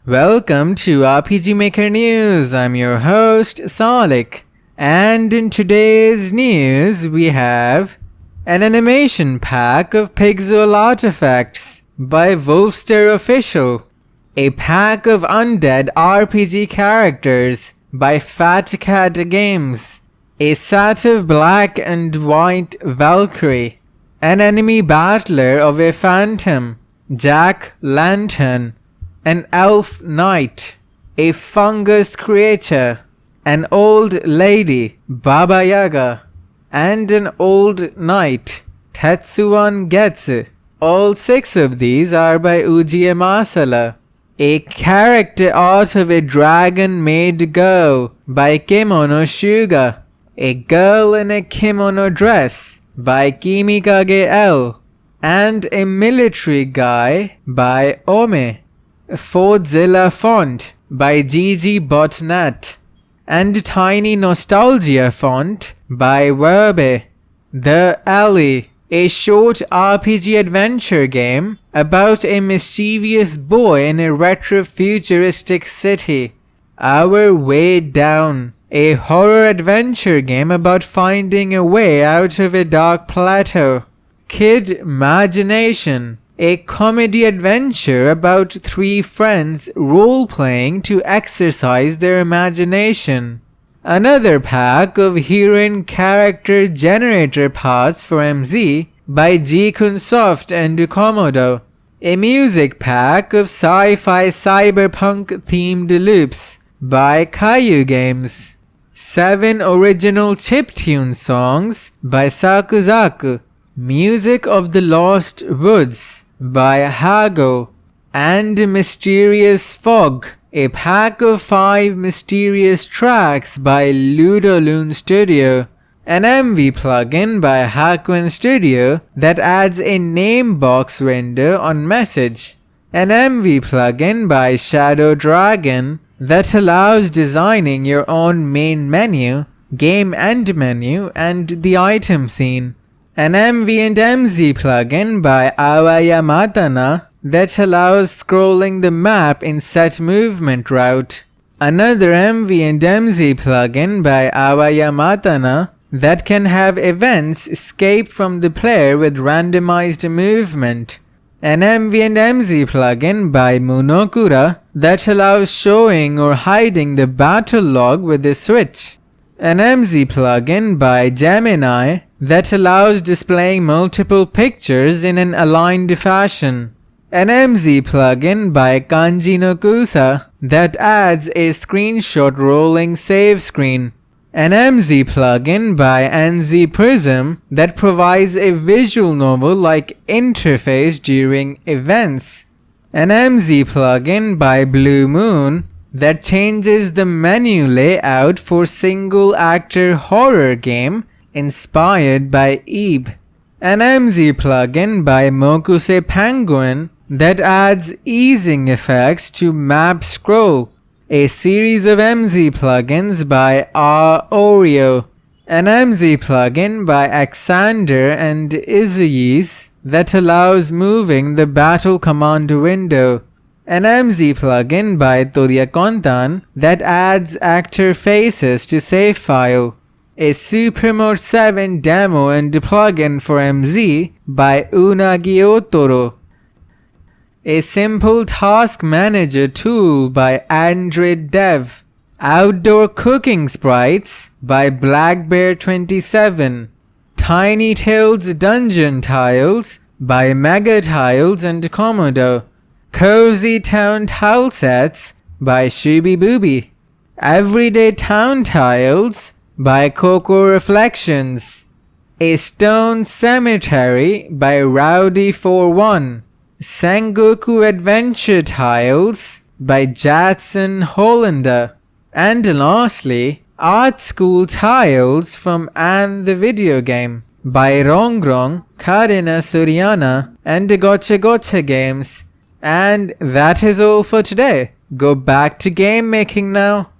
Welcome to RPG Maker News. I'm your host, Salik. And in today's news, we have an animation pack of Pixel artifacts by Wolfster Official, a pack of undead RPG characters by Fat Cat Games, a set of black and white Valkyrie, an enemy battler of a phantom, Jack Lantern, an elf knight, a fungus creature, an old lady, Baba Yaga, and an old knight, Tetsuan Getsu. All 6 of these are by Ujiie Masala. A character art of a dragon-made girl by Kimono Shuga. A girl in a kimono dress by Kimikage L. And a military guy by Ome. A Fordzilla font by Gigi Botnet, and Tiny Nostalgia font by Verbe. The Alley, a short RPG adventure game about a mischievous boy in a retro-futuristic city. Our Way Down, a horror adventure game about finding a way out of a dark plateau. Kid Imagination, a comedy adventure about 3 friends role-playing to exercise their imagination. Another pack of heroine character generator parts for MZ by G-Kunsoft and Komodo. A music pack of sci-fi cyberpunk themed loops by Caillou Games. 7 original chiptune songs by Sakuzaku. Music of the Lost Woods by Hago, and Mysterious Fog, a pack of 5 mysterious tracks by Ludoloon Studio, an MV plugin by Hakuen Studio that adds a name box window on message, an MV plugin by Shadow Dragon that allows designing your own main menu, game end menu, and the item scene. An MV and MZ plugin by Awaya Matana that allows scrolling the map in set movement route. Another MV and MZ plugin by Awaya Matana that can have events escape from the player with randomized movement. An MV and MZ plugin by Munokura that allows showing or hiding the battle log with a switch. An MZ plugin by Gemini that allows displaying multiple pictures in an aligned fashion. An MZ plugin by Kanji no Kusa that adds a screenshot rolling save screen. An MZ plugin by NZ Prism that provides a visual novel-like interface during events. An MZ plugin by Blue Moon that changes the menu layout for single-actor horror game inspired by Eve. An MZ plugin by Mokuse Penguin that adds easing effects to map scroll. A series of MZ plugins by R. Oreo. An MZ plugin by Alexander and Izuyis that allows moving the battle command window. An MZ plugin by Toria Kontan that adds actor faces to save file. A Supermode 7 demo and plugin for MZ by Unagi Otoro. A simple task manager tool by Android Dev. Outdoor cooking sprites by Blackbear27. Tiny Tales dungeon tiles by Mega Tiles and Komodo. Cozy Town Tilesets by Shubi Booby. Everyday Town Tiles by Coco Reflections. A Stone Cemetery by Rowdy41. Sengoku Adventure Tiles by Jadson Hollander. And lastly, Art School Tiles from Anne the Video Game by Rongrong, Karina Suriana, and Gotcha Gotcha Games. And that is all for today. Go back to game making now.